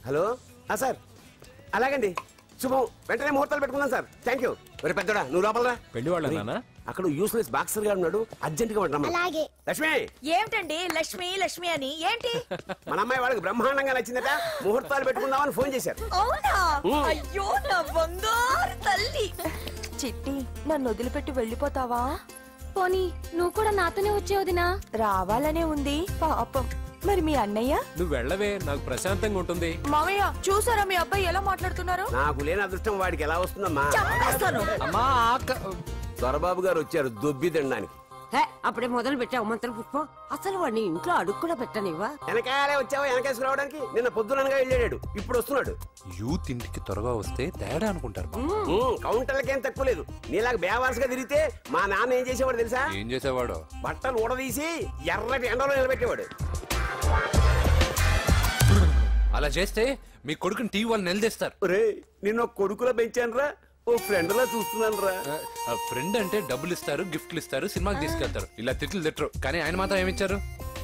Hello sir అలాగండి శుభం వెంటనే ముహూర్తాలు పెట్టుకుందాం సార్ థ్యాంక్ యూ ఒరే పెద్దోడా నువ్వు లోపలరా పెళ్లి వాళ్ళ అక్కడ యూస్లెస్ బాక్సర్ గా ఉన్నాడు అర్జెంట్ గా ఉంటాం లక్ష్మి ఏమిటండి లక్ష్మి లక్ష్మి అని ఏంటి మన అమ్మాయి వాళ్ళకి బ్రహ్మాండంగా నచ్చిందట ముహూర్తాలు పెట్టుకుందామని ఫోన్ చేశారు అవునా అయ్యో నా బంగారు తల్లి చిట్టి నన్ను వదిలిపెట్టి వెళ్ళిపోతావా? పోనీ నువ్వు కూడా నాతోనే వచ్చేవదినా? రావాలనే ఉంది పాపం. మరి మీ అన్నయ్య? నువ్వు వెళ్ళవే, నాకు ప్రశాంతంగా ఉంటుంది. మామయ్య చూసారా మీ అబ్బాయి ఎలా మాట్లాడుతున్నారు? నాకు లేని అదృష్టం వాడికి ఎలా వస్తుందమ్మా? అమ్మా దొరబాబు గారు వచ్చారు దొబ్బి తినడానికి. అప్పుడే మొదలు పెట్టావు మంత్ర పుష్పం. అసలు వాడిని ఇంట్లో అడుగు కూడా పెట్టనివా? వెనకాలే వచ్చావా వెనకేసుకు రావడానికి? నిన్న పొద్దునగా వెళ్ళాడు ఇప్పుడు వస్తున్నాడు. యూత్ ఇంటికి త్వరగా వస్తే తేడా అనుకుంటారు. కౌంటర్లకేం తక్కువ లేదు. నీలాగా బేవారసుగా తిరిగితే మా నాన్న ఏం చేసేవాడు తెలుసా? ఏం చేసేవాడు? బట్టలు ఊడదీసి ఎర్రటి ఎండలో నిలబెట్టేవాడు. అలా చేస్తే మీ కొడుకుని టీవీ వాళ్ళు నిలదీస్తారు. నిన్న కొడుకులో పెంచాను రా, ఓ ఫ్రెండ్ లా చూస్తున్నాను రా. ఫ్రెండ్ అంటే డబ్బులు ఇస్తారు, గిఫ్ట్లు ఇస్తారు, సినిమాకి తీసుకెళ్తారు. ఇలా తిట్లు తిట్టరు. కానీ ఆయన మాత్రం ఏమిచ్చారు?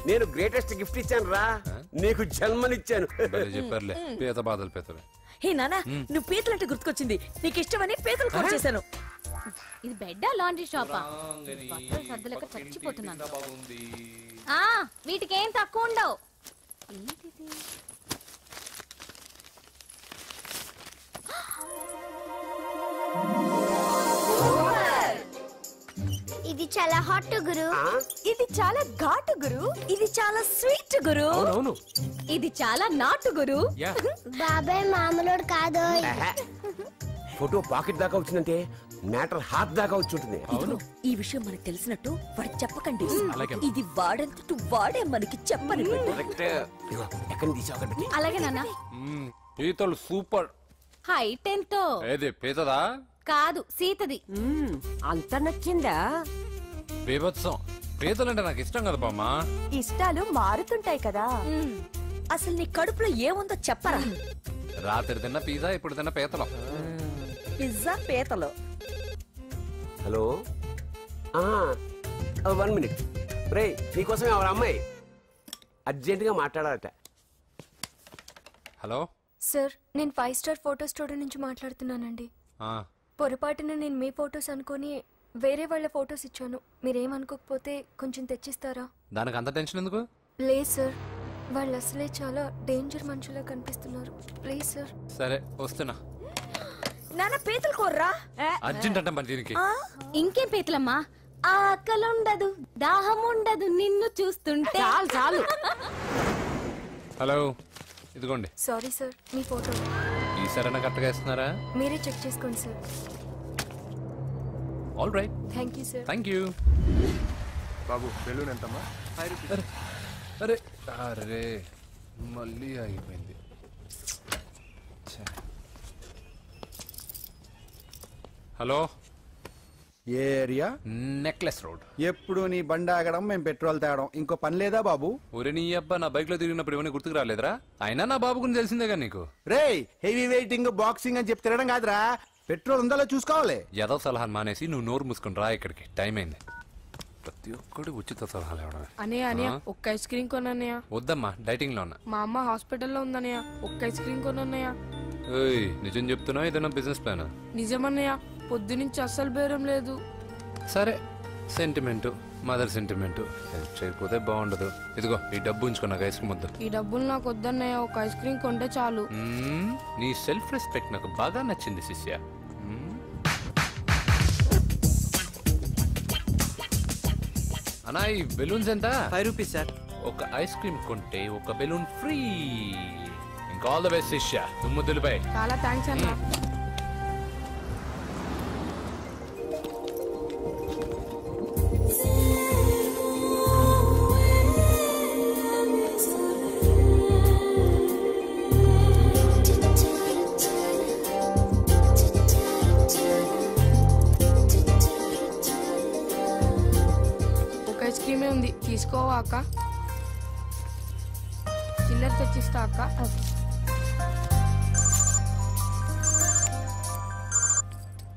నేను గ్రేటెస్ట్ గిఫ్ట్ ఇచ్చాను రా, నీకు జన్మనిచ్చాను. చెప్పారులే పీత బాధలు పీతలు. హే నానా నువ్వు పీతలంటే గుర్తుకొచ్చింది. నీకు ఇష్టమని పీతలు కూర చేశాను. ఇది బెడ్డా లాండ్రీ షాపా? బట్టలు సర్దలేక చచ్చిపోతున్నాను. వీటికేం తక్కువ ఉండవు. ఏంటిది? ఇది చాలా హాట్ గురు. ఇది చాలా ఘాటు గురు. ఇది చాలా స్వీట్ గురు. ఇది చాలా నాటు గురు. బాబాయ్ మామూలుడు కాదు. ఫోటో పాకెట్ దాకా వచ్చిందంటే మ్యాటర్ హాత్ దాకా వచ్చి ఉంటుంది. ఈ విషయం మనకు తెలిసినట్టు వాడికి చెప్పకండి. ఇది వాడంతటూ వాడే మనకి చెప్పని. ఎక్కడి తీసావు? అలాగే నాన్న. పీతలు సూపర్. హైట్ ఎంతో? ఏది పీతదా? కాదు సీతది. అంత నచ్చిందా? బీభత్సం. పీతలంటే నాకు ఇష్టం కదా బామ్మా. ఇష్టాలు మారుతుంటాయి కదా. అసలు నీ కడుపులో ఏముందో చెప్పరా? రాత్రి తిన్న పిజ్జా, ఇప్పుడు తిన్న పీతలు. పిజ్జా పీతలు. హలో 1 minute రే, నీకోసం ఎవరు అమ్మాయి అర్జెంట్ గా మాట్లాడాలట. హలో సార్, నేను 5 స్టార్ ఫోటో స్టూడియో నుంచి మాట్లాడుతున్నానండి. పొరపాటున నేను మీ ఫొటోస్ అనుకుని వేరే వాళ్ళ ఫొటోస్ ఇచ్చాను. మీరేమనుకోకపోతే కొంచెం తెచ్చిస్తారా? దానికి అంత టెన్షన్ ఎందుకు? ప్లీజ్ సార్, వాళ్ళు అసలే చాలా డేంజర్ మనుషులా కనిపిస్తున్నారు. Please sir. సరే వస్తున్నా. నాన్న పీతలు కోర్రా. అర్జెంట్ అంట మరి దీనికి. ఇంకేం పీతలమ్మా? ఆకలుండదు, దాహం ఉండదు నిన్ను చూస్తుంటే. చాలు చాలు. హలో ఇదిగోండి. సారీ సార్, మీ ఫోటో. ఈసారైనా కరెక్ట్గా ఇస్తున్నారా? మీరే చెక్ చేసుకోండి sir. All right. Thank you sir. Thank you. Babu balloon ఎంతమ్మా? అరే అరే మళ్ళీ ఆగిపోయింది. హలో, ఏ ఏరియా? Necklace road. ఎప్పుడు నీ బండి ఆగడం, మేము పెట్రోల్ తేవడం, ఇంకో పని లేదా బాబు? ఒరే నీ అబ్బా, నా బైక్ లో తిరిగినప్పుడు ఏమైనా గుర్తుకు రాలేదురా? అయినా నా బాబు గురించి తెలిసిందేగా నీకు. రే హెవీ వెయిటింగ్ బాక్సింగ్ అని చెప్పి తిరగడం కాదురా, పెట్రోల్ ఉందో చూసుకోవాలి. ఏదో సలహా మానేసి నువ్వు నోరు మూసుకుని రా ఇక్కడికి. టైం అయింది. ప్రతి ఒక్కడు ఉచిత సలహాలు ఇవ్వడం. అన్నయ్య ఒక్క ఐస్ క్రీమ్ కొనన్నయ్య. వద్దమ్మా, డైటింగ్ లో ఉన్నా. మా అమ్మ హాస్పిటల్లో ఉందన్నయ్య, ఒక్క ఐస్ క్రీమ్ కొనన్నయ్య. నిజం చెప్తున్నావు? ఏదైనా బిజినెస్ ప్లాన్? నిజమన్నయ్య, పొద్దునుంచి అస్సలు బేరం లేదు. సరే, సెంటిమెంట్, మదర్ సెంటిమెంట్. హెల్ప్ చేయకపోతే బాగుండదు. ఇదిగో ఈ డబ్బు ఉంచుకో, నాకు ఐస్ క్రీమ్ వద్దు. ఈ డబ్బులు నాకు వద్దన్నయ్య, ఒక ఐస్ క్రీమ్ కొంటే చాలు. నీ సెల్ఫ్ రెస్పెక్ట్ నాకు బాగా నచ్చింది శిష్య. అన్నా ఈ బెలూన్స్ ఎంత? 5 రూపీస్ సార్. ఒక ఐస్ క్రీమ్ కొంటే ఒక బెలూన్ ఫ్రీ. ఇంకా ఆల్ ద బెస్ట్ శిష్య. దుమ్ముద్దులపై చాలా థ్యాంక్స్ అన్న. ఐస్ క్రీమే ఉంది, తీసుకోవా అక్క? చిల్లర తెచ్చిస్తా అక్క.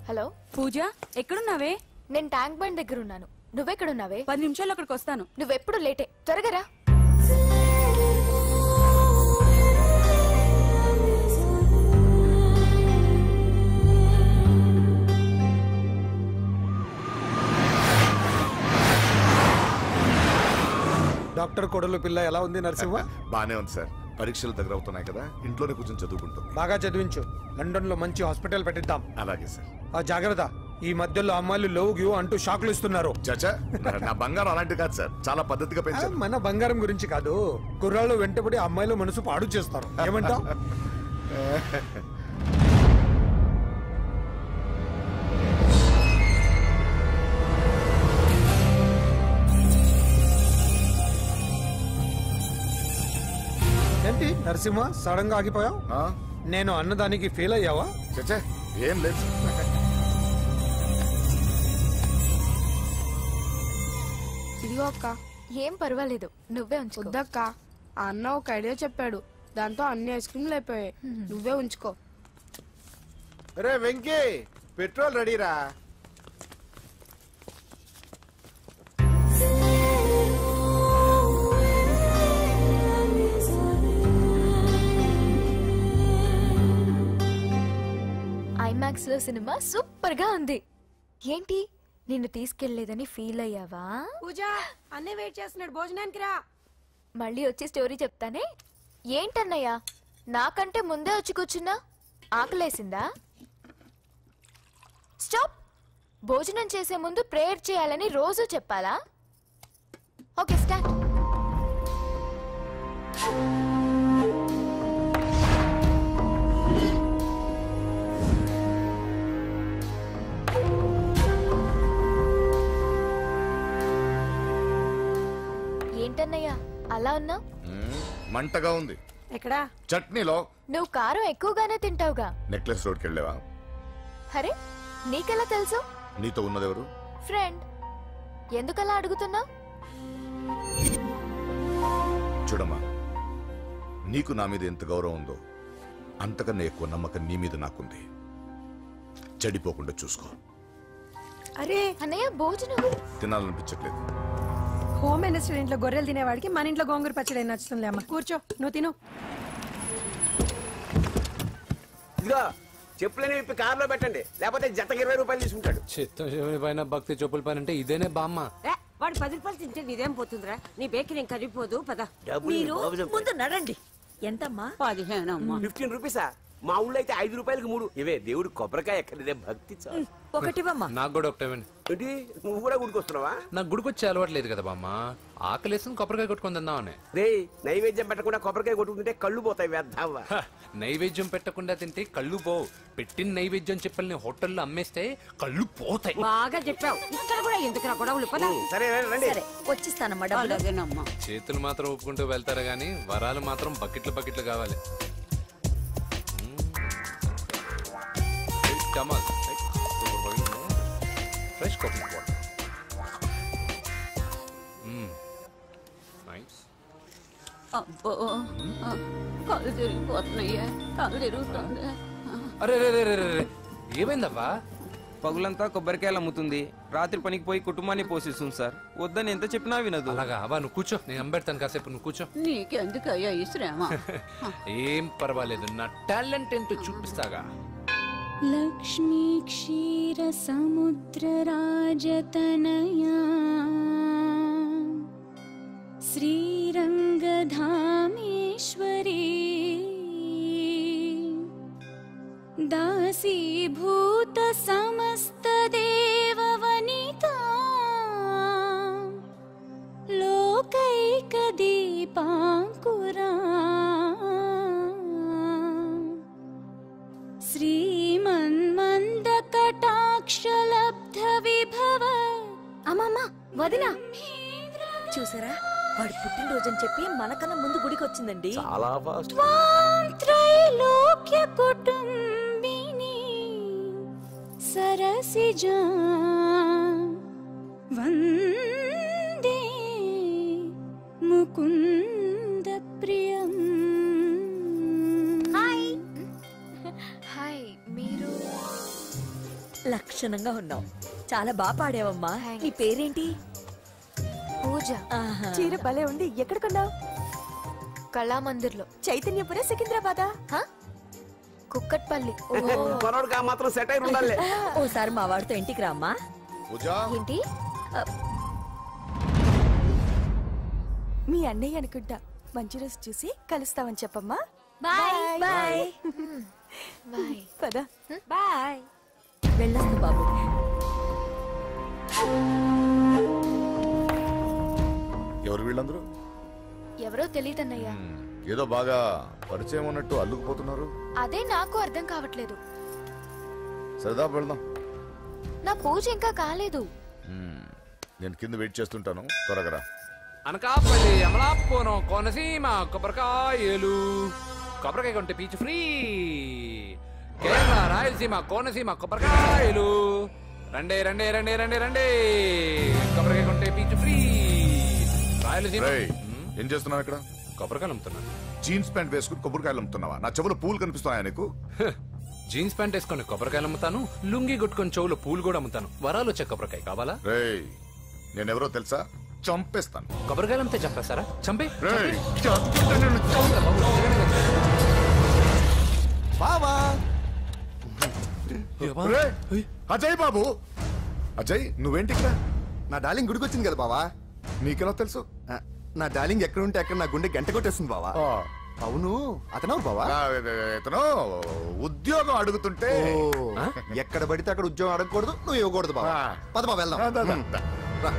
హలో పూజ, ఎక్కడున్నావే? నేను ట్యాంక్ బండ్ దగ్గర ఉన్నాను. నువ్వెక్కడున్నావే? 10 నిమిషాలు అక్కడికి వస్తాను. నువ్వెప్పుడు లేటే, త్వరగా రా. డాక్టర్ కొడలు పిల్ల ఎలా ఉంది నరసింహ? బానే ఉంది సార్. పరీక్షలు దగ్గర అవుతున్నాయి కదా, ఇంట్లోనే కూర్చొని చదువుకుంటుంది. బాగా చదివించు. లండన్ లో మంచి హాస్పిటల్ పెట్టిద్దాం. అలాగే సార్. ఆ జాగ్రత్త, ఈ మధ్యలో అమ్మాయిలు లోవు గివ్ అంటూ షాక్లు ఇస్తున్నారు. చాచా, నా బంగారం అలాంటి కాదు సార్, చాలా పద్ధతిగా పెంచారు. మన బంగారం గురించి కాదు, కుర్రాళ్ళు వెంటబడి అమ్మాయిలు మనసు పాడు చేస్తారు. ఏమంటావు? ఏంటి నరసింహ, సడన్ గా ఆగిపోయావు? నేను అన్నదానికి ఫీల్ అయ్యావా? చచ్చా, ఏం లేదు. ఇదిగో అక్క. ఏం పర్వాలేదు, నువ్వే ఉంచుకో. వద్దక్క, ఆ అన్న ఒక ఐడియా చెప్పాడు, దాంతో అన్ని ఐస్ క్రీమ్లు అయిపోయాయి. నువ్వే ఉంచుకో. రే వెంకీ, పెట్రోల్ రెడీరా? ఐమాక్స్ లో సినిమా సూపర్ గా ఉంది. ఏంటి, నిన్ను తీసుకెళ్లేదని ఫీల్ అయ్యావా? పూజ, అన్నీ వెయిట్ చేస్తున్నాడు, భోజనానికి రా. మళ్ళీ వచ్చి స్టోరీ చెప్తానే. ఏంటన్నయ్యా, నాకంటే ముందే వచ్చి కూర్చున్నా? ఆకలేసిందా? స్టాప్. భోజనం చేసే ముందు ప్రేయర్ చేయాలని రోజు చెప్పాలా? Okay, start. ఏంటన్నయ్యా అలా ఉన్నావు? మంటగా ఉంది. ఎక్కడా? చట్నీలో. నువ్వు కారం ఎక్కువగానే తింటావుగా. నెక్లెస్ రోడ్కి వెళ్ళావా? అరే, నీకెలా తెలుసు? నీతో ఉన్నదెవరు? ఫ్రెండ్. ఎందుకలా అడుగుతున్నావు? చూడమ్మా, నీకు నా మీద ఎంత గౌరవం ఉందో అంతకన్నా ఎక్కువ నమ్మకం నీ మీద నాకుంది. చెడిపోకుండా చూసుకో. అరే అన్నయ్య, భోజనం తినాలనిపించట్లేదు. హోమ్ మినిస్టర్ ఇంట్లో గొర్రెలు తినేవాడికి మన ఇంట్లో గోంగూర పచ్చడి నచ్చుతుంది. అమ్మ కూర్చో, నువ్వు తిను. ఇదిగో చెప్పులని విప్పి కారులో పెట్టండి, లేకపోతే జతకి 20 రూపాయలు తీసుకుంటాడు. చిత్తం పైన భక్తి చెప్పుల పైన అంటే ఇదేనే బామ్మ. వాడు 10 రూపాయలు తింటే నీదేం పోతుందిరా? నీ బేకరీ ఏం కరిగిపోదు. పద. మీరు ముందు నడండి. ఎంతమ్మా? 15 అమ్మా. 15 రూపీసా? మా ఊళ్ళో అయితే 5 రూపాయలకి 3. ఇవే దేవుడు కొబ్బరికాయ ఎక్కడిదే భక్తి చాలు. ఒకటివమ్మా. నాకు కూడా ఒకటే. ఏంటి, నువ్వు కూడా గుడికొస్తున్నావా? నాకు గుడికొచ్చి అలవాటు లేదు కదా బామ్మ. ఆకలేసి కొబ్బరికాయ కొట్టుకొని తిందామని. రే, నైవేద్యం పెట్టకుండా కొబ్బరికాయ కొట్టుకుంటే కళ్ళు పోతాయి. వ్యర్థావా? నైవేద్యం పెట్టకుండా తింటే కళ్ళు పోవు. పెట్టిన నైవేద్యం చెప్పల్ని హోటల్లో అమ్మేస్తే కళ్ళు పోతాయి. బాగా చెప్పావు. ఇక్కడ కూడా ఎందుకు గొడవలు? పద. సరే రండి. సరే, వచ్చిస్తానమ్మా డబ్బులు. చేతులు మాత్రం ఒప్పుకుంటూ వెళ్తారు గానీ వరాలు మాత్రం బకెట్లు బకెట్లు కావాలి. Fresh coconut water. నైస్. అబ్బో, కళ్ళు తిరిగిపోతున్నాయ్యా. కళ్ళు తిరుగుతుంది. అరే ఏమైందవ్వా? పగులంతా కొబ్బరికాయలు అమ్ముతుంది. రాత్రి పనికి పోయి కుటుంబాన్ని పోషిస్తుంది సార్. వద్దని ఎంత చెప్పినా వినదు. అలాగా? అవ్వా, నువ్వు కూర్చో, నేను అంబెడతాను కాసేపు. నువ్వు కూర్చో. నీకెందుకయ్యా ఈ శ్రమ? ఏం పర్వాలేదు, నా టాలెంట్ ఏంటో చూపిస్తాగా. లక్ష్మీ క్షీర సముద్ర రాజతనయా శ్రీరంగధామేశ్వరీ దాసీభూత సమస్త దేవవనితా లోకైక దీపాంకురా శ్రీమన్మంద కటాక్షలబ్ధ విభవ. అమ్మమ్మ, వదినా చూసారా? వాడు పుట్టినరోజని చెప్పి మనకన్నా ముందు గుడికి వచ్చిందండి. చాలా ఫాస్ట్. త్రైలోక్య కుటుంబిని సరసిజా వందే ముకుంద ప్రియం. హాయ్, మీరు లక్షణంగా ఉన్నావు. చాలా బాగా పాడావమ్మా. నీ పేరేంటి? పూజ. చీర భలే ఉంది. ఎక్కడ కొన్నావు? కళామందిర్లో. చైతన్యపుర, సికింద్రాబాదా? కుక్కట్పల్లి. కొనోడుగా మాత్రం సెట్ అయి ఉండాలి. ఓసారి మా వాడితో ఇంటికి రామ్మా. ఏంటి? మీ అన్నయ్య అనుకుంటా. మంచి రోజు చూసి కలుస్తామని చెప్పమ్మా. బాయ్ బాయ్ బాయ్ పద. బాయ్. వెళ్ళొస్తా బాబు. ఎవరు వీళ్ళందరూ? ఎవరో తెలియదన్నయ్యా. ఏదో బాగా పరిచయం ఉన్నట్టు అల్లుకుపోతున్నారు. అదే నాకు అర్థం కావట్లేదు. సరదా వెళ్దాం. నా పూజ ఇంకా కాలేదు. నేను కింద వెయిట్ చేస్తుంటాను, త్వరగా రా. అనకాపల్లి, అమలాపురం, కోనసీమ కొబ్బరికాయలు. కొబ్బరికాయ కొంటే పీచు ఫ్రీ. కేరళ, రాయలసీమ, కోనసీమ కొబ్బరికాయలు. రండే రండే రండే రండే రండే. కొబ్బరికాయ కొంటే పీచు ఫ్రీ. రాయలసీమ. ఏం చేస్తున్నావు ఇక్కడ? కొబ్బరికాయలు అమ్ముతున్నాను. జీన్స్ ప్యాంట్ వేసుకుని కొబ్బరికాయలు అమ్ముతున్నావా? నా చెవులు పూలు కనిపిస్తున్నాయా నీకు? జీన్స్ ప్యాంట్ వేసుకొని కొబ్బరికాయలు అమ్ముతాను, లుంగి కొట్టుకొని చెవులు పూలు కూడా అమ్ముతాను. వరాలు వచ్చే కొబ్బరికాయ కావాలా? నేనెవరో తెలుసా? చంపేస్తాను. కొబ్బరికాయలు అమ్మితే చంపేస్తారా? చంపే. బావా అజయ్ బాబు. అజయ్ నువ్వేంటి ఇక్కడ? నా డార్లింగ్ గుడికి వచ్చింది కదా బావా. నీకెలా తెలుసు? నా డార్లింగ్ ఎక్కడ ఉంటే అక్కడ నా గుండె గంట కొట్టేస్తుంది బావా. అవును, అతను బావా? ఇతను ఉద్యోగం అడుగుతుంటే. ఎక్కడ పడితే అక్కడ ఉద్యోగం అడగకూడదు, నువ్వు ఇవ్వకూడదు బావా. పద బావ వెళ్దాం. రా.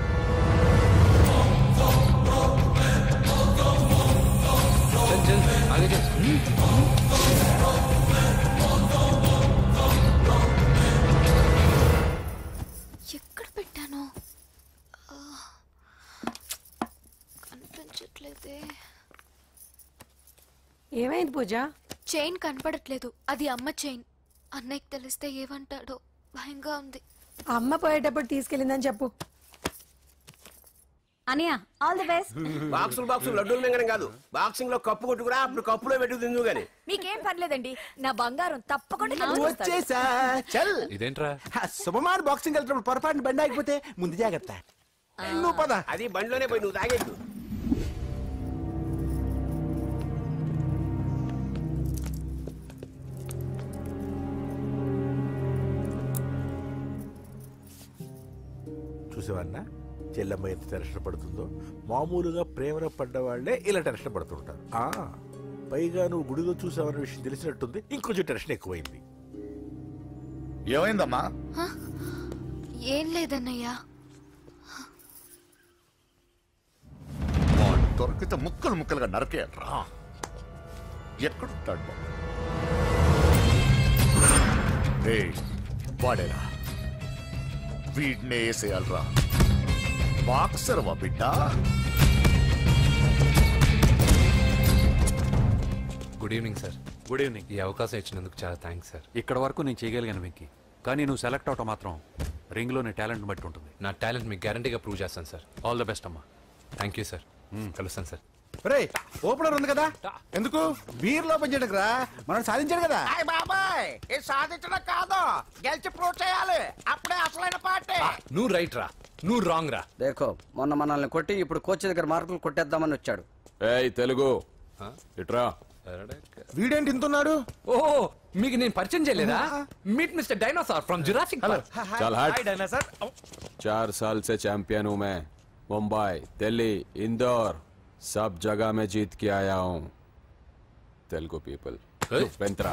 ఎక్కడ పెట్టాను? కనిపించట్లేదే. ఏమైంది పూజ? చైన్ కనపడట్లేదు. అది అమ్మ చైన్. అన్నయ్యకి తెలిస్తే ఏమంటాడో భయంగా ఉంది. అమ్మ పోయేటప్పుడు తీసుకెళ్ళిందని చెప్పు. అనియా ఆల్ ది బెస్ట్. బాక్సులు లడ్డూలు మింగడం కాదు, బాక్సింగ్ లో కప్పు కొట్టుకురా, అప్పుడు కప్పులో పెట్టు తిందు గాని. మీకేం పర్లేదండి, నా బంగారం తప్పకుండా వచ్చేసా. చల్. ఇదేంట్రా? శుభమాన్ బాక్సింగ్ వెళ్తున్నప్పుడు పొరపాటున బండి ఆగిపోతే ముందు జాగ్రత్త. నువ్వు పద. అది బండిలోనే పోయి నువ్వు తాగేద్దు. చూసేవన్నా చెల్లమ్మ ఎంత టెన్షన్ పడుతుందో. మామూలుగా ప్రేమలో పడ్డవాళ్లే ఇలా టెన్షన్ పడుతుంటారు. పైగా నువ్వు గుడిలో చూసావన్న విషయం తెలిసినట్టుంది, ఇంకొంచెం టెన్షన్ ఎక్కువైంది. ఏమైందమ్మా? ఏం లేదన్నయ్యా. దొరికితే ముక్కలు ముక్కలుగా నరకేయరా. ఎక్కడుంటాడు వాడేరా? వీడినే వేసేయాలరా. బాక్సర్వా బిడ్డ? Good evening sir. Good evening. ఈ అవకాశం ఇచ్చినందుకు చాలా థ్యాంక్స్ సార్. ఇక్కడ వరకు నేను చేయగలిగాను వెంకీ, కానీ నువ్వు సెలెక్ట్ అవటం మాత్రం రింగ్లోని టాలెంట్ బట్టి ఉంటుంది. నా టాలెంట్ మీకు గ్యారంటీగా ప్రూవ్ చేస్తాను సార్. ఆల్ ద బెస్ట్ అమ్మా. Thank you sir. కలుస్తాను సార్. రే ఓపెనర్ ఉంది కదా, ఎందుకు బీర్ లో పనిచేయడానికి రా. మనం సాధించాడు కదా. బాబాయ్ ఇది సాధించడం కాదు, గెలిచి ప్రూవ్ చేయాలి. అప్పుడే అసలైన పార్టీ. నువ్వు రైట్ రా, నువ్వు రాంగ్ రా. దేఖో మొన్న మనల్ని కొట్టి ఇప్పుడు కోచ్ దగ్గర మార్కులు కొట్టేద్దామని వచ్చాడు. ఏయ్ తెలుగు ఇట్రా. వీడేంటి ఇంతున్నాడు? ఓహో మీకు నేను పరిచయం చేయలేదా? Meet mister dinosaur from Jurassic park. चल हट। 4 साल से चैंपियन हूँ मैं। मुंबई, दिल्ली, इंदौर सब जगह में जीत के आया हूँ। तेलुगु पीपल వెంట్రా.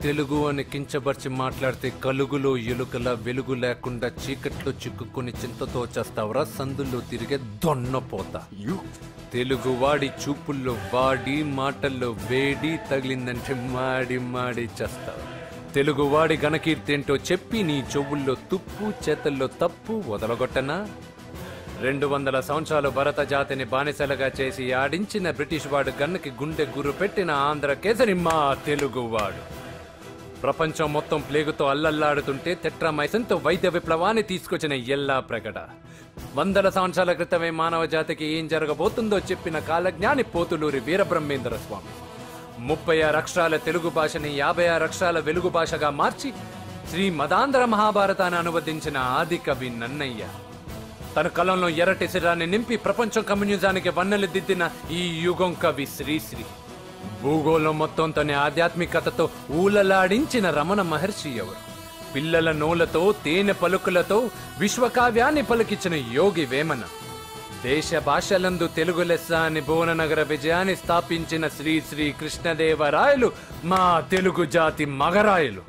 తెలుగు అని కించబర్చి మాట్లాడితే కలుగులో ఎలుకల వెలుగు లేకుండా చీకట్లో చిక్కుకుని చింతతో చేస్తావురా. సందుల్లో తిరిగే దొన్నపోతా. తెలుగు వాడి చూపుల్లో వాడి మాటల్లో వేడి తగిలిందంటే మాడి మాడి చేస్తావు. తెలుగు వాడి ఘనకీర్తి ఏంటో చెప్పి నీ చెవుల్లో తుప్పు చేతల్లో తప్పు వదలగొట్టనా? 200 సంవత్సరాలు భరత జాతిని బానిసలుగా చేసి ఆడించిన బ్రిటిష్ వాడు గన్నకి గుండె గుర్రు పెట్టిన ఆంధ్ర కేసరి మా తెలుగువాడు. ప్రపంచం మొత్తం ప్లేగుతో అల్లల్లాడుతుంటే టెట్రామైసిన్తో వైద్య విప్లవాన్ని తీసుకొచ్చిన ఎల్లా ప్రగడ. 100 సంవత్సరాల క్రితమే మానవ జాతికి ఏం జరగబోతుందో చెప్పిన కాలజ్ఞాని పోతులూరి వీరబ్రహ్మేంద్ర స్వామి. 36 అక్షరాల తెలుగు భాషని 56 అక్షరాల వెలుగు భాషగా మార్చి శ్రీ మదాంధ్ర మహాభారతాన్ని అనువదించిన ఆది కవి నన్నయ్య. తన కలంలో ఎర్రటి శిరాన్ని నింపి ప్రపంచం కమ్యూనిజానికి వన్నెలు దిద్దిన ఈ యుగం కవి శ్రీశ్రీ. భూగోళం మొత్తం తన ఆధ్యాత్మికతతో ఊలలాడించిన రమణ మహర్షి ఎవరు? పిల్లల నోలతో తేనె పలుకులతో విశ్వకావ్యాన్ని పలికించిన యోగి వేమన. దేశ భాషలందు తెలుగు లెస్స అని భువననగర విజయాన్ని స్థాపించిన శ్రీ శ్రీ కృష్ణదేవరాయలు మా తెలుగు జాతి మగరాయలు.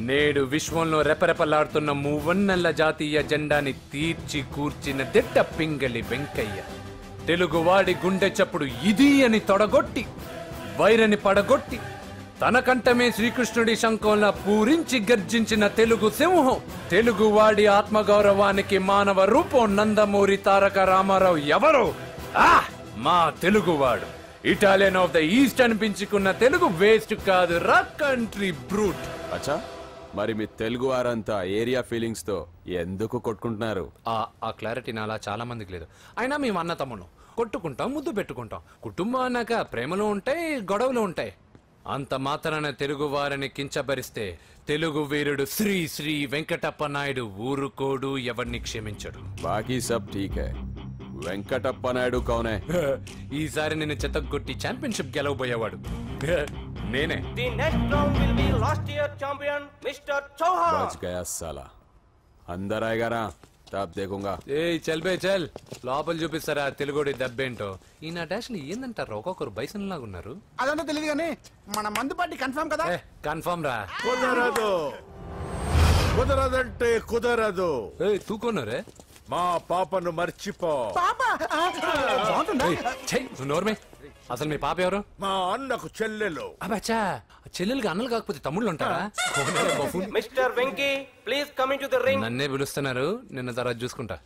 నేడు విశ్వంలో రెపరెపలాడుతున్న మూవన్నెల జాతీయ జెండాని తీర్చి కూర్చిన దిట్ట పింగళి వెంకయ్య. తెలుగువాడి గుండె చప్పుడు ఇది అని తొడగొట్టి వైరని పడగొట్టి తన కంఠమే శ్రీకృష్ణుడి శంఖంలా పూరించి గర్జించిన తెలుగు సింహం. తెలుగువాడి ఆత్మగౌరవానికి మానవ రూపం నందమూరి తారక రామారావు ఎవరో మా తెలుగువాడు. ఇటాలియన్ ఆఫ్ ద ఈస్ట్ అనిపించుకున్న తెలుగు వేస్ట్ కాదు రా కంట్రీ బ్రూట్. అచ్చా మరి మీ తెలుగు వారంతా ఏరియా ఫీలింగ్స్ తో ఎందుకు కొట్టుకుంటున్నారు? ఆ క్లారిటీ నాలా చాలా మందికి లేదు. అయినా మేము అన్న తమ్మును కొట్టుకుంటాం, ముద్దు పెట్టుకుంటాం. కుటుంబం అన్నాక ప్రేమలు ఉంటాయి, గొడవలు ఉంటాయి. అంత మాత్రాన తెలుగు వారిని కించబరిస్తే తెలుగు వీరుడు శ్రీ శ్రీ వెంకటప్ప నాయుడు ఊరుకోడు, ఎవరిని క్షమించడు. బాకీ సబ్ ఠీక్ హై. వెంకటప్ప నాయుడు కౌనే? ఈసారి నేను చెత్తగొట్టి ఛాంపియన్షిప్ గెలవబోయేవాడు నేనే. The next round will be last year champion Mr. Chauhan. बच गया साला. अंदर आएगा ना तब देखूंगा. చల్ బే చల్. లోపల చూపిస్తారా తెలుగుడి దెబ్బేంటో. ఈ నా డాష్ లో ఏందంటారు, ఒక్కొక్కరు బైసన్ లాగా ఉన్నారు. అదంతా తెలియదు కానీ మన మందు పార్టీ కన్ఫర్మ్ కదా? కన్ఫర్మ్ రా. కుదరదు, కుదరదంటే కుదరదు. తూకోనరే మా పాపను మర్చిపో. నోర్మే, అసలు మీ పాప ఎవరు? మా అన్నకు చెల్లెలు. అబ్బా, చెల్లెలుగా అన్నలు కాకపోతే తమ్ముళ్ళు ఉంటారా? Mister Venky please come in to the ring. నన్నే పిలుస్తున్నారు, నిన్న తర్వాత చూసుకుంటా.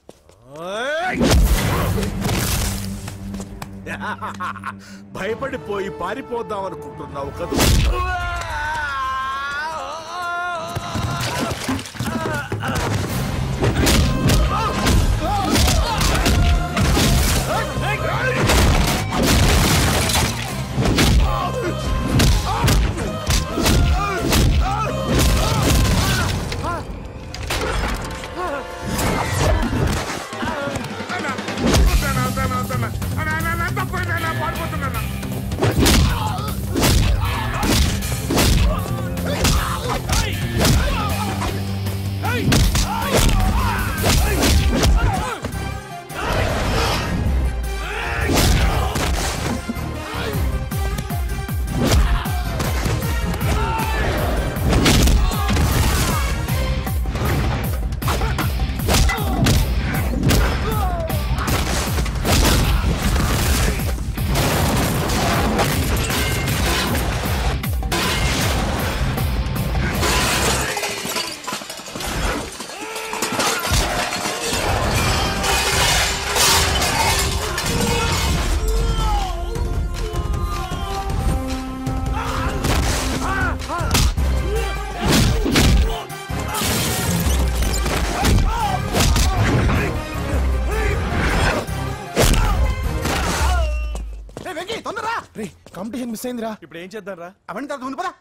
భయపడిపోయి పారిపోదాం అనుకుంటున్నావు కదా? కాంపిటీషన్ మిస్ అయిందిరా. ఇప్పుడు ఏం చేద్దాం రా? అవన్నీ తర్వాత ఉంది పదా.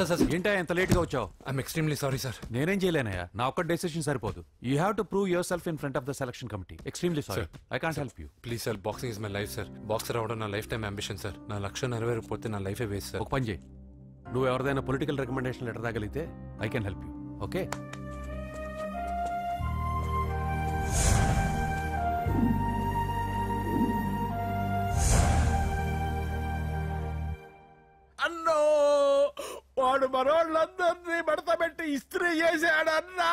సార్ ఏంటా ఎంత లేట్ గా వచ్చావు? I'm extremely sorry sir. నేనేం చేయలేనయ్యా, నా ఒక్క డెసిషన్ సరిపోదు. You have to prove your self in front of the selection committee. Extremely sorry, I can't help you. Please sir, boxing is my life sir. Boxer అవడం నా life time ambition sir. నా లక్ష్యం నెరవేరకపోతే నా లైఫే waste sir. ఒక పని చేయి, నువ్వు ఎవరిదైనా పొలిటికల్ రికమెండేషన్ లెటర్ రాగలిగితే I can help you. Okay? అన్నో, వాడు మనోళ్ళందరినీ మడతబెట్టి ఇస్త్రీ చేశాడన్నా.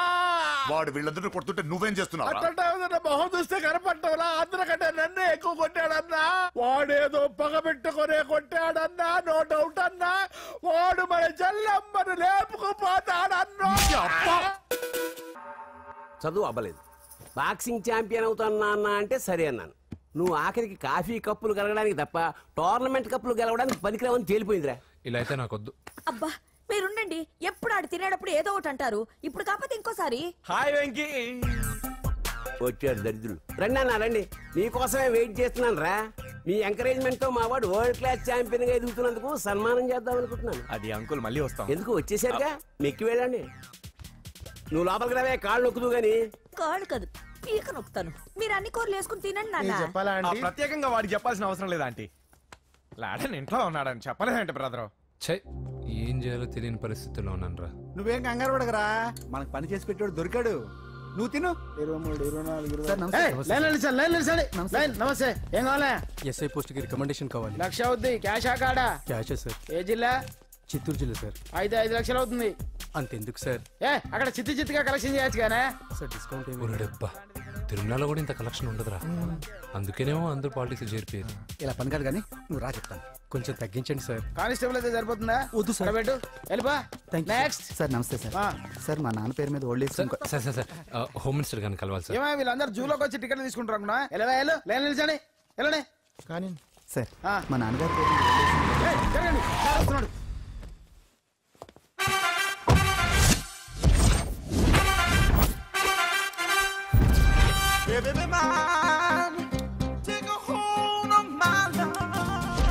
వాడు వీళ్ళందరినీ కొడుతుంటే నువ్వేం చేస్తున్నావు? అట్లా మొహం చూస్తే కనపడ్డవరా? అందరికంటే నన్నే ఎక్కువ కొట్టాడన్నా. వాడేదో పగబెట్టుకునే కొట్టాడన్నా, నో డౌట్ అన్నా. వాడు మన చెల్లమ్మను లేపుకుపోతాడన్నా. చదువు అవ్వలేదు, బాక్సింగ్ ఛాంపియన్ అవుతున్నా అన్నా అంటే సరే అన్నాను. నువ్వు ఆఖరికి కాఫీ కప్పులు గెలవడానికి తప్ప టోర్నమెంట్ కప్పులు గెలవడానికి పనికిరావని తేలిపోయిందిరా. ఇలా అయితే నాకొద్దు. అబ్బా మీరుండండి, ఎప్పుడు ఆడు తినేటప్పుడు ఏదో ఒకటి అంటారు. ఇప్పుడు కాకపోతే ఇంకోసారి. హాయ్ వెంకీ. వచ్చాడు దరిద్రులు. రండి అన్న రండి, మీకోసమే వెయిట్ చేస్తున్నాను రా. మీ ఎంకరేజ్మెంట్ తో మా వాడు వరల్డ్ క్లాస్ ఛాంపియన్ గా ఎదుగుతున్నందుకు సన్మానం చేద్దాం అనుకుంటున్నాను. అది అంకుల్ మళ్ళీ వస్తాం. ఎందుకు వచ్చేసారుగా, మెక్కి వెళ్ళండి. నువ్వు లోపలికి రావే, కాళ్ళు నొక్కుదు గాని. కాళ్ళు కాదు, పీక నొక్కుతాను. మీరు అన్ని కూరలు వేసుకుని తినండి నాన్న. చెప్పాలా? ప్రత్యేకంగా వాడికి చెప్పాల్సిన అవసరం లేదా ఆంటీ? లాడన్ ఇంట్లో ఉన్నాడని చెప్పలేదంటే బ్రదర్. ఏం చేయాలో తెలియని పరిస్థితుల్లో ఉన్నాను రా. నువ్వేం కంగారు పడకరా, మనకు పని చేసి పెట్టాడు దొరికాడు. నువ్వు తిను 23, 24, సార్, నమస్తే. లైన్ నిలిచండి, లైన్ నిలిచండి. లైన్, నమస్తే. ఏం కావాలి? ఎస్ఐ పోస్ట్ కి రికమెండేషన్ కావాలి. లక్ష అవుద్ది. క్యాషా కాడా? క్యాషే సార్. ఏ జిల్లా? చిత్తూరు జిల్లా సార్. అయితే 5 లక్షలు అవుతుంది. అంతెందుకు సార్? అక్కడ చిత్తుగా కలెక్షన్ చేయొచ్చు కానీ సార్ డిస్కౌంట్ ఒరేడబ్బా, తిరుమలలో కూడా ఇంత కలెక్షన్ ఉండదురా. అందుకేనేమో అందరూ పాలిటిక్స్ చేరిపోయారు. ఇలా పని కాదు కానీ నువ్వు రా చెప్తాను. కొంచెం తగ్గించండి సార్. కానిస్టేబుల్ అయితే సరిపోతుందా? వద్దు సార్. పెట్టు, వెళ్ళిపా. నెక్స్ట్. సార్ నమస్తే సార్. సార్ మా నాన్న పేరు మీద old age sir sir sir home minister గారిని కలవాలి సార్. ఏమో వీళ్ళందరూ జూలోకి వచ్చి టికెట్లు తీసుకుంటారు అనుకున్నా. వెళ్ళు, లైన్ నిలిచండి, వెళ్ళండి. కానీ సార్ మా నాన్నగారి పేరు మీద old age జరగండి, సార్ వస్తున్నాడు.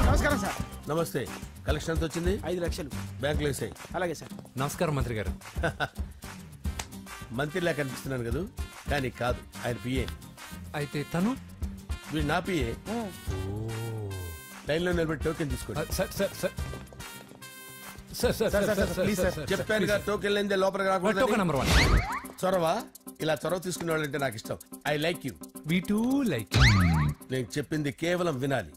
నమస్కారం సార్. నమస్తే. కలెక్షన్ ఎంత వచ్చింది? 5 లక్షలు. బ్యాంకులో వేసాయి. అలాగే సార్. నమస్కారం మంత్రి గారు. మంత్రిలా కనిపిస్తున్నాను కదా, కానీ కాదు, ఆయన పిఏ. అయితే తను వీడు నా పిఏ. లైన్లో నిలబెట్టి టోకెన్ తీసుకోండి. Sir sir sir sir sir please sir, చెప్పానుగా టోకెన్ లేనిదే లోపలికి రాకూడదు. Token number 1. చొరవ, ఇలా చొరవ తీసుకునే వాళ్ళంటే నాకు ఇష్టం. I like you. We two like. నేను చెప్పింది కేవలం వినాలి,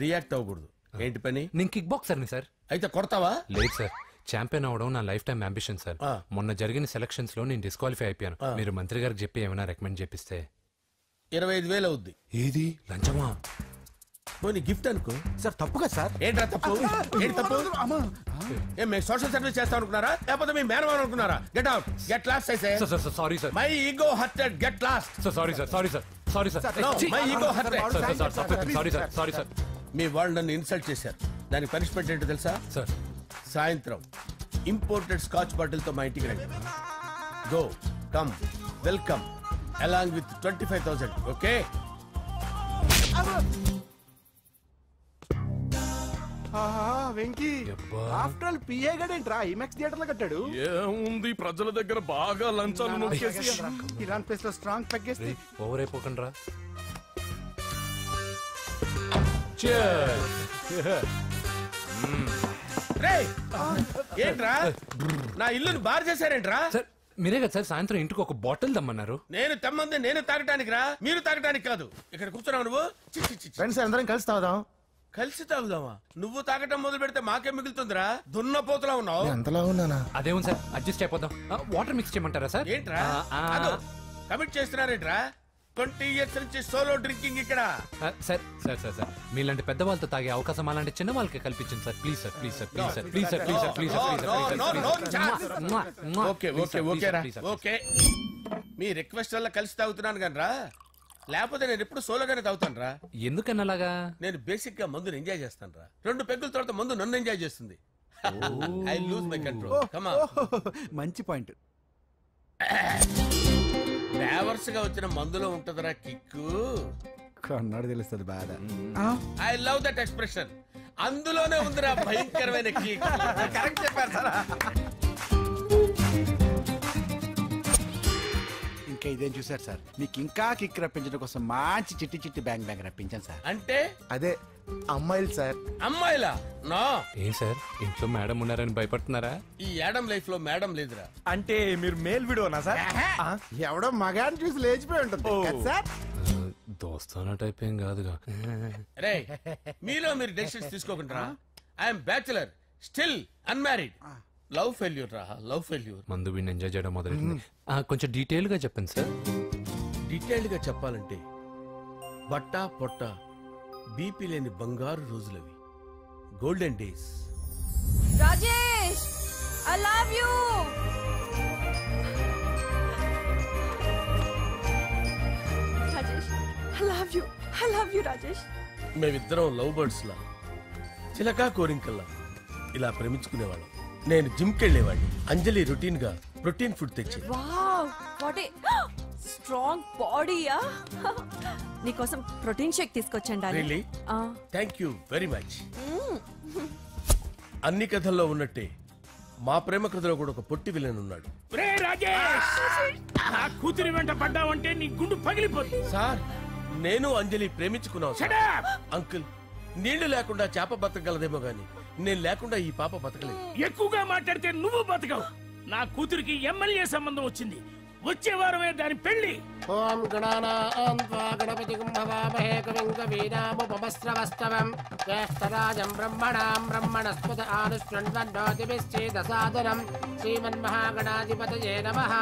రియాక్ట్ అవ్వకూడదు. ఏంటి పని? నేను కిక్ బాక్సర్ని సార్. అయితే కొడతావా? లేదు సార్, ఛాంపియన్ అవడం నా లైఫ్ టైం అంబిషన్ సార్. మొన్న జరిగిన సెలక్షన్స్ లో నేను డిస్క్వాలిఫై అయిపోయాను. మీరు మంత్రి గారికి చెప్పి ఏమైనా రికమెండ్ చేపిస్తే. 25,000 అవుద్ది. ఏది లంచమా? పోనీ గిఫ్ట్ అనుకో. సార్ తప్పుగా సార్. ఏంట్రా తప్పు? ఏంటి తప్పు? ఏం మేము సోషల్ సర్వీస్ చేస్తాం అనుకున్నారా, లేకపోతే మీ మేనమాన్ అనుకున్నారా? Get out, get lost. Sorry sir, my ego hurted, get lost. Sorry sir, sorry sir, sorry sir. My ego hurted. Sorry sir, sorry sir. మీ వాళ్ళు నన్ను ఇన్సల్ట్ చేశారు. దానికి పనిష్మెంట్ ఏంటో తెలుసా? సార్, సాయంత్రం ఇంపోర్టెడ్ స్కాచ్ బాటిల్ తో మా ఇంటికి రండి. Go, come, welcome along with 25,000. Okay? Venky after all PA గడేంట్రా ఇమెక్స్ థియేటర్ లో కట్టాడు. ఏముంది, ప్రజల దగ్గర బాగా లంచాలు నొక్కేసి ఇలాంటి ప్లేస్ లో స్ట్రాంగ్ తగ్గేస్తే ఓవర్ అయిపోకండి రా. ఏంట్రా నా ఇల్లుని బార్ చేశారేంట్రా? సార్ మీరే కదా సార్ సాయంత్రం ఇంటికి ఒక బాటిల్ దమ్మన్నారు. నేను తెమ్మంది నేను తాగటానికి రా, మీరు తాగటానికి కాదు. ఇక్కడ కూర్చున్నావు నువ్వు. ఫ్రెండ్స్ అందరం కలిసి తాగుదాం. కలిసి తాగుదామా? నువ్వు తాగటం మొదలు పెడితే మాకే మిగులుతుందిరా. దున్నపోతులా ఉన్నావు. ఎంతలా ఉన్నానా? అదేమో సార్, అడ్జస్ట్ అయిపోదాం. వాటర్ మిక్స్ చేయమంటారా సార్? ఏంట్రా కమిట్ చేస్తున్నారేంట్రా? 20 years నుంచి సోలో డ్రింకింగ్ ఇక్కడ. సార్ సార్ సార్ సార్ మీలాంటి పెద్ద వాళ్ళతో తాగే అవకాశం అలాంటి చిన్న వాళ్ళకి కల్పించండి sir. Please sir, please sir, please sir, please sir, please sir, please sir. Okay okay okay రా, ఓకే. మీ రిక్వెస్ట్ వల్ల కలిసి తాగుతున్నాను కానీ రా, లేకపోతే నేను ఎప్పుడు సోలోగానే తాగుతాను రా. ఎందుకన్నా అలాగా? నేను బేసిక్ గా మందుని ఎంజాయ్ చేస్తాను రా. 2 పెగ్గుల తర్వాత మందు నన్ను ఎంజాయ్ చేస్తుంది. I lose my control. Come on. మంచి పాయింట్. ఫ్లేవర్స్ గా వచ్చిన మందులో ఉంటదరా కిక్కు. కన్నాడు తెలుస్తుంది బాధ. I love that expression. అందులోనే ఉందిరా భయంకరమైన కిక్. కరెక్ట్ చెప్పారు సార్. ఇంకా ఇదేం చూసారు సార్, మీకు ఇంకా కిక్ రప్పించడం కోసం మంచి చిట్టి చిట్టి బ్యాంగ్ రప్పించాను సార్. అంటే అదే అమ్మాయిలు సార్. అమ్మాయిలా? నా ఏం సార్ ఇంట్లో మేడం ఉన్నారని భయపడుతున్నారా? ఈ యాడమ్ లైఫ్ లో మేడం లేదురా. అంటే మీరు మేల్ వీడియోనా సార్? ఎవడో మగాన్ని చూసి లేచిపోయి ఉంటుంది సార్. దోస్తానా టైప్ ఏం కాదుగా. రే మీలో మీరు డెసిషన్స్ తీసుకోకుండా. I'm bachelor, still unmarried. Love failure రా, లవ్ ఫెయిల్యూర్. మందు వీడిని ఎంజాయ్ చేయడం మొదలైంది. కొంచెం డీటెయిల్ గా చెప్పండి సార్. డీటెయిల్డ్ గా చెప్పాలంటే బట్టా పొట్ట బీపీ లేని బంగారు రోజులవి, golden days. Rajesh, I love you. Rajesh, I love you, I love you Rajesh. మేమిద్దరం లవ్ బర్డ్స్ లా, చిలకా కోరింకల్లా ఇలా ప్రేమించుకునేవాళ్ళం. నేను జిమ్ కెళ్ళేవాడిని. అంజలి రొటీన్ గా ప్రోటీన్ ఫుడ్ తెచ్చి. వావ్, వాట్ ఏ స్ట్రాంగ్ బాడీయా. నీకోసం ప్రోటీన్ షేక్ తీసుకొచ్చండి. Really? Thank you very much. అన్ని కథల్లో ఉన్నట్టే మా ప్రేమ కథలో కూడా ఒక పొట్టి విలన్ ఉన్నాడు. కూతురి వెంట పడ్డావంటే నీ గుండు పగిలిపోతుంది. సార్ నేను అంజలి ప్రేమించుకున్నావు. అంకుల్, నీళ్లు లేకుండా చేప బతకగలదేమో గాని నేను లేకుండా ఈ పాప బతకలేదు. ఎక్కువగా మాట్లాడితే నువ్వు బతకవు. నా కూతురికి ఎమ్మెల్యే సంబంధం వచ్చింది. వచ్చే వారమే దాని పెళ్లి. ఓం గణానాం త్వా గణపతిం భవామహే కవిం కవీనాముపమస్రవస్తవం జ్యేష్ఠరాజం బ్రహ్మణాం బ్రహ్మణస్పద ఆనుష్ణ్వన్నోతిభిశ్చేదసాదనం శ్రీమన్మహాగణాధిపతయే నమః.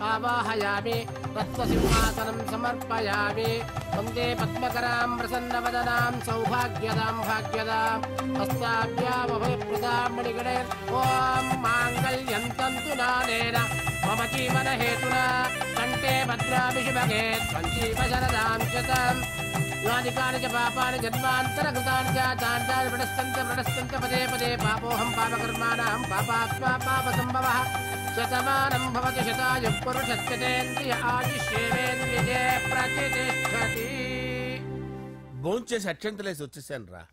ఆవాహయామి తత్వసింహాసనం సమర్పయామి. వందే పద్మకరాం ప్రసన్నవదనాం సౌభాగ్యదాం భాగ్యదాం హస్తాభ్యామభయప్రదాం మణిగణే. ఓం మాంగళ్యం తంతునానేన మమ జీవన హేతునా కంటే భద్రామి శుభగే సంజీవ శరదాం శతం. యాని కాని చ పాపాని జన్మాంతరకృతాని చ తాని ప్రణశ్యంత పదే పదే పాపోహం పాపకర్మాణం పాపాత్మా పాపసంభవః. శతమానం భవతి శతాయు పురుషస్యేంద్రియ ఆయుష్యేంద్రియే ప్రతిష్టతి. భోంచేసి అక్షంతలేసి వచ్చేసాను రా.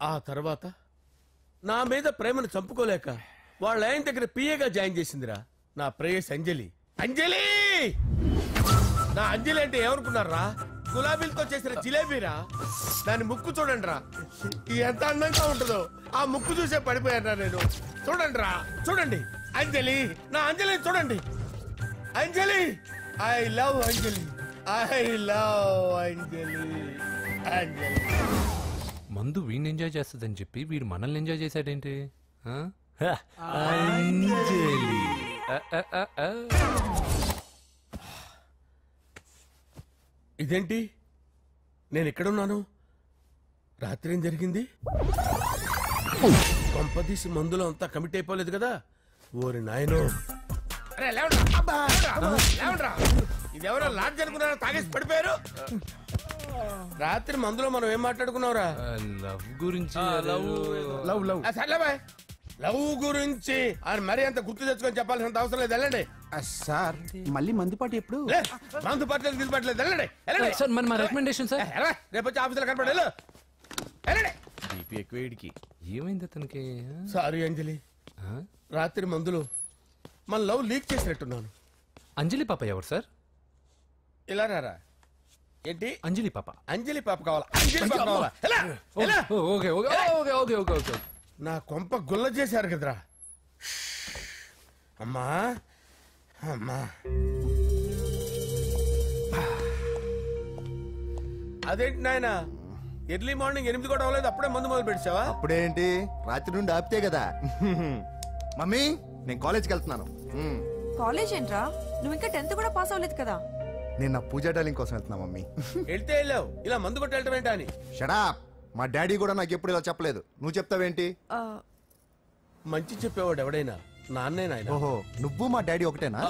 ఆ తర్వాత నా మీద ప్రేమను చంపుకోలేక వాళ్ళ ఆయన దగ్గర పిఏగా జాయిన్ చేసిందిరా నా ప్రేయస్ అంజలి. అంజలి నా అంజలి అంటే ఏమనుకున్నారా? గులాబీలతో చేసిన జిలేబీరా. దాని ముక్కు చూడండి రా, ఎంత అందంగా ఉంటుందో. ఆ ముక్కు చూసే పడిపోయారా నేను. చూడండి రా, చూడండి అంజలి, నా అంజలిని చూడండి. Anjali, I love Anjali, I love Anjali. Anjali మందు వీడిని ఎంజాయ్ చేస్తుందని చెప్పి వీడు మనల్ని ఎంజాయ్ చేశాడేంటి? ఇదేంటి నేను ఎక్కడున్నాను? రాత్రి ఏం జరిగింది? కొంపదీసి మందులో అంతా కమిట్ అయిపోలేదు కదా? ఓరి నాయనో, ఇదెవరో లాడ్జ్ అనుకున్నారో తాగేసి పడిపోయారు. రాత్రి మందులో మనం ఏం మాట్లాడుకున్నావురా? లవ్ గురించి. లవ్ గురించి మరి అంత గుర్తు తెచ్చుకొని చెప్పాల్సినంత అవసరం లేదు. వెళ్ళండి సార్. మళ్ళీ మందుపాటి ఎప్పుడు? మందు పట్టలేదు గిల్పట్లేదు. వెళ్ళండి సార్. మరి మా రికమెండేషన్ సార్. రేపు వచ్చి ఆఫీసులో కనపడి వెళ్ళండి. బీపీ ఎక్కువ వీడికి. ఏమైంది అతనికి? సారీ అంజలి, రాత్రి మందులో మన లవ్ లీక్ చేసినట్టున్నాను. అంజలి పాప ఎవరు సార్? ఇలా రారా. ఏంటి అంజలి పాప? అంజలి పాప కావాలా? అంజలి పాప కావాలా? Okay okay okay okay okay. నా కొంప గుల్ల చేశారు కదరా. అమ్మా అమ్మా, అదేంటి నాయన ఎర్లీ మార్నింగ్ 8 కూడా అవ్వలేదు, అప్పుడే మందు మొదలు పెడిచావా? అప్పుడేంటి, రాత్రి నుండి ఆపితే కదా. మమ్మీ నేను కాలేజ్కి వెళ్తున్నాను. కాలేజ్ ఏంట్రా? నువ్వు ఇంకా 10th కూడా పాస్ అవ్వలేదు కదా. నేను నా పూజా డాలింగ్ కోసం వెళ్తున్నా మమ్మీ. వెళ్తే వెళ్ళావు, ఇలా మందు కొట్టి వెళ్ళటం ఏంటా అని. షడాప్. మా డాడీ కూడా నాకు ఎప్పుడు ఇలా చెప్పలేదు. నువ్వు చెప్తావేంటి? మంచి చెప్పేవాడు ఎవడైనా నాన్నే నాయన. ఓహో, నువ్వు మా డాడీ ఒకటేనా?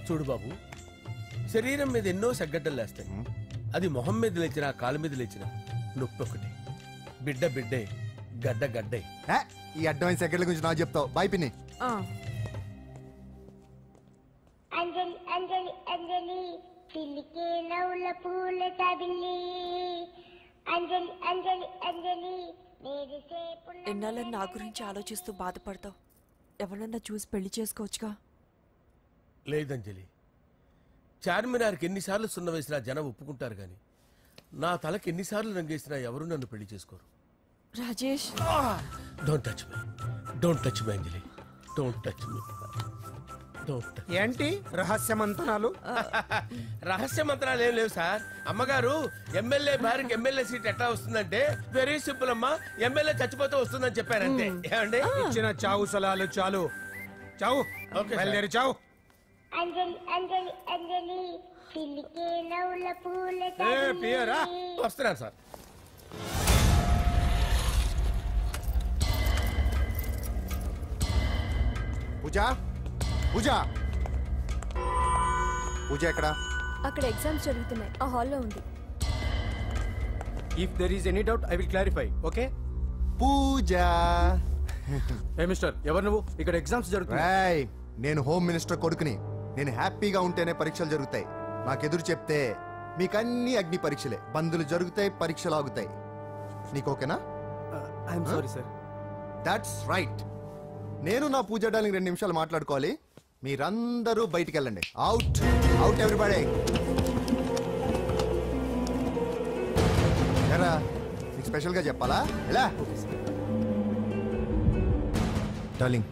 చూడు బాబు, శరీరం మీద ఎన్నో సగ్గడ్డలు లేస్తాయి. అది మొహం మీద లేచినా కాలు మీద లేచినా నొప్పి ఒకటి. బిడ్డ బిడ్డే, గడ్డ గడ్డే. ఈ అడ్వాన్స్ సెకండ్ల గురించి నాకు చెప్తావు. బాయ్ పిన్ని. అంజలి అంజలి అంజలి పిల్లికే నవ్వుల పూల తబిల్లి. అంజలి అంజలి అంజలి ఎన్నాళ్ళని నా గురించి ఆలోచిస్తూ బాధపడతావు? ఎవరన్నా చూసి పెళ్లి చేసుకోవచ్చుగా. లేదంజలి, చార్మినార్కి ఎన్నిసార్లు సున్న వేసినా జనం ఒప్పుకుంటారు గాని నా తలకి ఎన్నిసార్లు రంగేసినా ఎవరు నన్ను పెళ్లి చేసుకోరు. Rajesh, don't touch me, don't touch me Anjali, don't touch me. ఏంటి రహస్య మంత్రాలు? రహస్య మంత్రాలు ఏం లేవు సార్. అమ్మగారు ఎమ్మెల్యే భార్యకి ఎమ్మెల్యే సీట్ ఎట్లా వస్తుందంటే వెరీ సింపుల్ అమ్మా, ఎమ్మెల్యే చచ్చిపోతే వస్తుందని చెప్పారంటే. ఏమండి, ఇచ్చిన చావు సలాలు చాలు. చావు, బయలుదేరి చావు. అంజలి అంజలి అంజలి పిల్లికే నవ్వుల పూల వస్తున్నాను సార్. పూజ పూజ పూజ ఎక్కడ? అక్కడ ఎగ్జామ్స్ జరుగుతున్నాయి, ఆ హాల్లో ఉంది. If there is any doubt I will clarify. Okay Pooja. ఏ మిస్టర్, ఎవరు నువ్వు? ఇక్కడ ఎగ్జామ్స్ జరుగుతున్నాయి. నేను హోమ్ మినిస్టర్ కొడుకుని. నేను హ్యాపీగా ఉంటేనే పరీక్షలు జరుగుతాయి. నాకెదురు చెప్తే మీకన్నీ అగ్ని పరీక్షలే. బందులు జరుగుతాయి, పరీక్షలు ఆగుతాయి. నీకు ఓకేనా? I'm sorry sir. That's right. నేను నా పూజ డార్లింగ్ 2 నిమిషాలు మాట్లాడుకోవాలి. మీరందరూ బయటికి వెళ్ళండి. Out out everybody. ఎరా, నీకు స్పెషల్గా చెప్పాలా? ఎలా డార్లింగ్,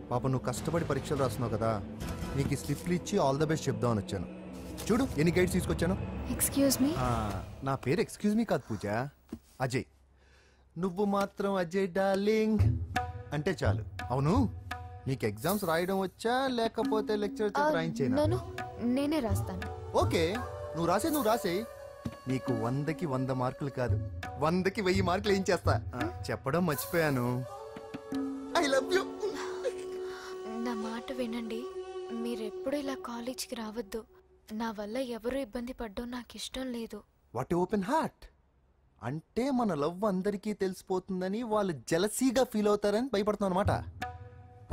పాప నువ్వు కష్టపడి పరీక్షలు రాస్తున్నావు కదా, నీకు ఈ స్లిప్లు ఇచ్చి ఆల్ ద బెస్ట్ చెప్దామని వచ్చాను. చూడు ఎన్ని గైడ్స్ తీసుకొచ్చాను. Excuse me. నా పేరు ఎక్స్క్యూజ్ మీ కాదు పూజ, అజయ్. నువ్వు మాత్రం అజయ్ డార్లింగ్ అంటే చాలు. అవును, నీకు ఎగ్జామ్స్ రాయడం వచ్చా లేకపోతే లెక్చర్ రాయించేనా? నేనే రాస్తాను. ఓకే, నువ్వు రాసే. నీకు 100కి 100 మార్కులు కాదు, 100కి 1000 మార్కులు ఏం చేస్తా. చెప్పడం మర్చిపోయాను, ఐ లవ్ యూ. నా మాట వినండి, మీరెప్పుడు ఇలా కాలేజ్కి రావద్దు. నా వల్ల ఎవరు ఇబ్బంది పడ్డం నాకు ఇష్టం లేదు. వాట్ ఓపెన్ హార్ట్ అంటే మన లవ్ అందరికీ తెలిసిపోతుందని వాళ్ళు జలసీగా ఫీల్ అవుతారని భయపడుతున్నాం అనమాట.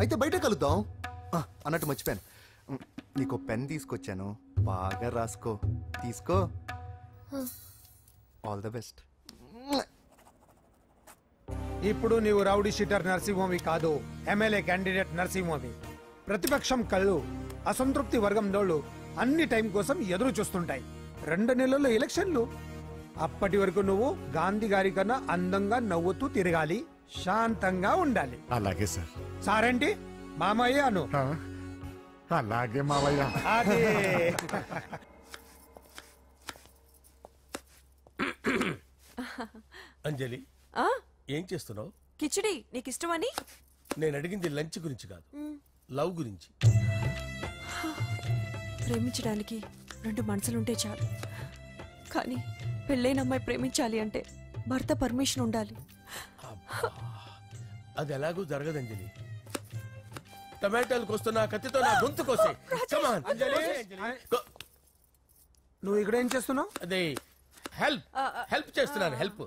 అయితే బయట కలుద్దాం. అన్నట్టు మర్చిపోయాను, నీకు పెన్ తీసుకొచ్చాను, బాగా రాసుకో. తీసుకో. All the best. ఇప్పుడు నీవు రౌడీ షీటర్ నరసింహవి కాదు, ఎమ్మెల్యే క్యాండిడేట్ నరసింహవి. ప్రతిపక్షం కళ్ళు అసంతృప్తి వర్గంలోళ్ళు అన్ని టైం కోసం ఎదురు చూస్తుంటాయి. 2 నెలల్లో ఎలక్షన్లు. అప్పటి వరకు నువ్వు గాంధీ గారి కన్నా అందంగా నవ్వుతూ తిరగాలి, శాంతంగా ఉండాలి. అలాగే సార్. సారేంటి మామయ్య అను. అలాగే మావయ్య. అదే. అంజలి, ఏం చేస్తున్నావు? కిచిడి నీకు ఇష్టమని. నేను అడిగింది లంచ్ గురించి కాదు, లవ్ గురించి. ప్రేమించడానికి 2 మనసులుంటే చాలు, కానీ పెళ్ళైన అమ్మాయి ప్రేమించాలి అంటే భర్త పర్మిషన్ ఉండాలి. అది ఎలాగూ జరగదు అంజలి. టమాటాలు కోస్తున్నా కత్తితో నా గొంతు కోసే. నువ్వు ఇక్కడ ఏం చేస్తున్నావు? అదే హెల్ప్ చేస్తున్నాను. హెల్ప్.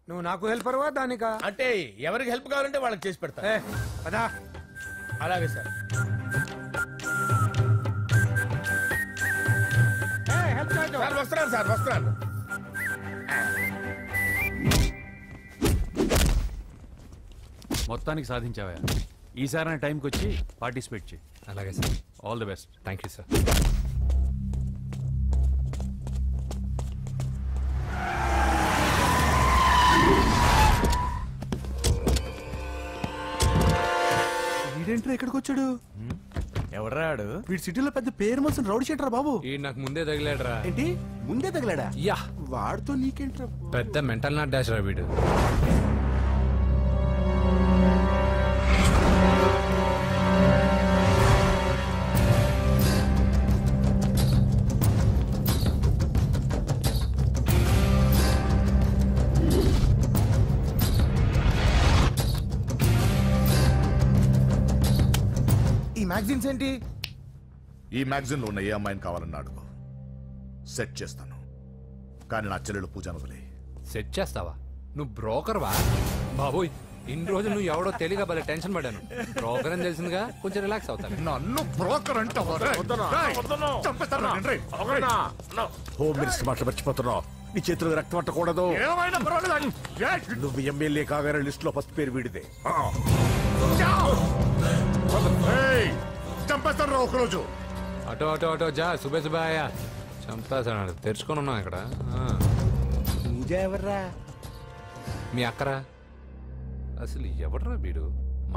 నువ్వు నాకు హెల్పర్వా దానికా? అంటే ఎవరికి హెల్ప్ కావాలంటే వాళ్ళకి చేసి పెడతా. అలాగే సార్. వస్తున్నాను. మొత్తానికి సాధించావా? ఈసారి టైంకి వచ్చి పార్టిసిపేట్ చేయి. అలాగే sir. All the best. Thank you sir. వీడేంట్రా ఎక్కడికి వచ్చాడు? ఎవడ్రాడు? వీడి సిటీలో పెద్ద పేరు మోసిన రౌడీ షీటర్ బాబు. ఈ నాకు ముందే తగిలాడరా. ఏంటి ముందే తగిలాడా? యా. వాడితో నీకేంట్రా? పెద్ద మెంటల్ నాట్ డాష్ రా వీడు. మ్యాగజైన్స్ ఏంటి? ఈ మ్యాగజైన్ లో ఉన్న ఏ అమ్మాయిని కావాలన్నా అడుగు, సెట్ చేస్తాను. కానీ నా చెల్లెలు పూజను వదిలే. సెట్ చేస్తావా? నువ్వు బ్రోకర్ వా? బాబోయ్, ఇన్ని రోజులు నువ్వు ఎవడో తెలియక భలే టెన్షన్ పడ్డాను. బ్రోకర్ అని తెలిసిందిగా కొంచెం రిలాక్స్ అవుతాను. నన్ను బ్రోకర్ అంటావా? హోమ్ మినిస్టర్ మాటలు మర్చిపోతున్నావు. నీ చేతులకు రక్తం పట్టకూడదు. నువ్వు ఎమ్మెల్యే కాగానే లిస్ట్ లో ఫస్ట్ పేరు వీడిదే. చంపేస్తాను ఒకరోజు. అటో జా. సుబేసుబాయా చంపేస్తాడు. తెరుచుకొని ఉన్నాం ఇక్కడ. పూజ ఎవర్రా? మీ అక్కరా? అసలు ఎవడరా వీడు?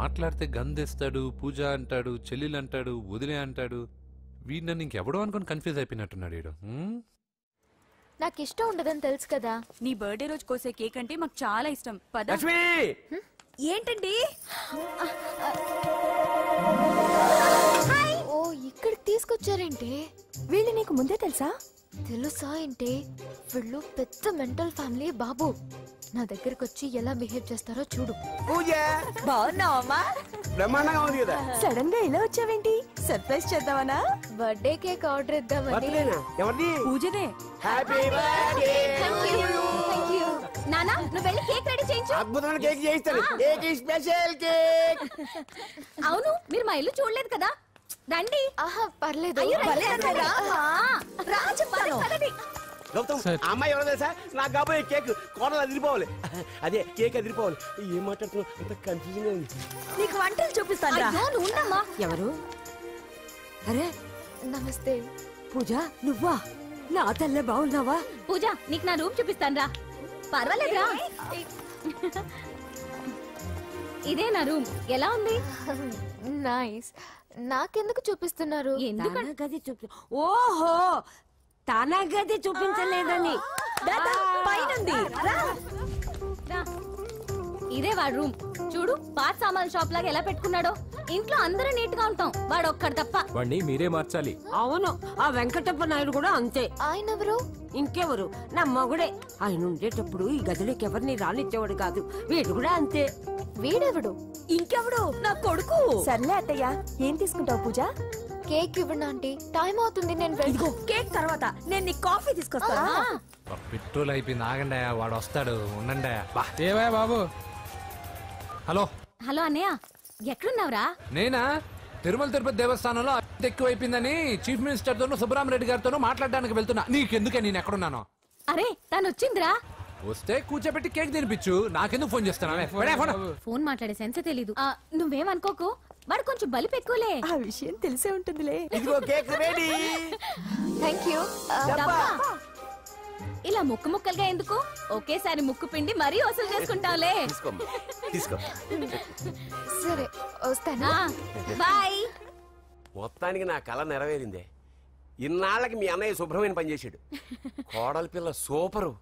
మాట్లాడితే గంధేస్తాడు, పూజ అంటాడు, చెల్లెలు అంటాడు, వదిలే అంటాడు. వీడు నన్ను ఇంకెవడో అనుకుని కన్ఫ్యూజ్ అయిపోయినట్టున్నాడు వీడు. నాకు ఇష్టం ఉండదని తెలుసు కదా. నీ బర్త్డే రోజు కోసే కేక్ అంటే మాకు చాలా ఇష్టం. పద. ఏంటండి? ఓ, ఇక్కడికి తీసుకొచ్చారేంటి? వీళ్ళు నీకు ముందే తెలుసా? తెలుసా ఏంటి? వీళ్ళు పెద్ద మెంటల్ ఫ్యామిలీ బాబు. నా దగ్గరకు వచ్చి ఎలా బిహేవ్ చేస్తారో చూడు. పూజ బాగున్నావమ్మా? బ్రహ్మాండంగా ఉంది కదా. సడన్ గా ఇలా వచ్చావేంటి? సర్ప్రైజ్ చేద్దామనా? బర్త్డే కేక్ ఆర్డర్ ఇద్దామని. ఎవరిది? పూజనే. Happy birthday. Thank you. నానా, నువ్వు వెళ్ళి కేక్ రెడీ చేయించు. అద్భుతమైన కేక్ చేయిస్తాను. Cake special cake. అవును, మీరు మా ఇల్లు చూడలేదు కదా? రండి. ఆహా, పర్లేదు. గౌతమ్, అమ్మాయి ఎవరో తెలుసా? నాకు కాబోయే కేక్ కోడలు అదిరిపోవాలి. అదే కేక్ అదిరిపోవాలి. ఏం మాట్లాడుతున్నావు? అంత కన్ఫ్యూజన్ ఉంది. నీకు వంటలు చూపిస్తాను. ఎవరు? అరే నమస్తే. పూజ నువ్వా? నా తల్లే బాగున్నావా? పూజ, నీకు నా రూమ్ చూపిస్తాను రా. పర్వాలేదురా. ఇదే నా రూమ్ ఎలా ఉంది? నైస్. నాకెందుకు చూపిస్తున్నారు? ఎందుకంటే గది చూపి ఓహో తన గది చూపించలేదని పైనుంది. ఇదే వాడు రూమ్. చూడు పాత సామాన్ షాప్ లాగా ఎలా పెట్టుకున్నాడో. ఇంట్లో అందరూ నీట్ గా ఉంటాం, వాడు ఒక్కడు తప్ప. వాడిని మీరే మార్చాలి. అవును, ఆ వెంకటప్ప నాయుడు కూడా అంతే. ఆయన ఎవరు? ఇంకెవరు, నా మగుడే. ఆయన ఉండేటప్పుడు ఈ గదిలోకి ఎవరిని రానిచ్చేవాడు కాదు. వీడు కూడా అంతే. వీడెవడు? ఇంకెవడు? నా కొడుకు. సర్లే అత్తయ్య, ఏం తీసుకుంటావు పూజ? కేక్ ఇవ్వండి ఆంటీ, టైం అవుతుంది. నేను ఇదిగో కేక్ తర్వాత నేను నీ కాఫీ తీసుకొస్తాను. పెట్రోల్ అయిపోయింది, ఆగండి, వాడు వస్తాడు, ఉండండి. ఏవా బాబు? హలో హలో అన్నయ్య, ఎక్కడున్నావురా? నేనా తిరుమల తిరుపతి దేవస్థానంలో అత్యంత ఎక్కువైపోయిందని చీఫ్ మినిస్టర్ తోనూ సుబ్బరామరెడ్డి గారితోనూ మాట్లాడడానికి వెళ్తున్నా. నీకెందుకే నేను ఎక్కడున్నాను? అరే తను వచ్చిందిరా. వస్తే కూర్చోబెట్టి కేక్ తినిపించు, నాకెందుకు ఫోన్ చేస్తానా? ఫోన్ మాట్లాడే సెన్సే తెలీదు. నువ్వేమనుకోకు, వాడు కొంచెం బలిపు ఎక్కువలే. ఆ విషయం తెలిసే ఉంటుందిలే. ఇదిగో కేక్ రెడీ. Thank you. ఇలా ముక్కు ముక్కలుగా ఎందుకు, ఒకేసారి ముక్కు పిండి మరీ వసూలు చేసుకుంటావులే. సరే వస్తానా? బాయ్. మొత్తానికి నా కళ నెరవేరిందే. ఇన్నాళ్ళకి మీ అన్నయ్య శుభ్రమైన పని చేశాడు. కోడలి పిల్ల సూపరు.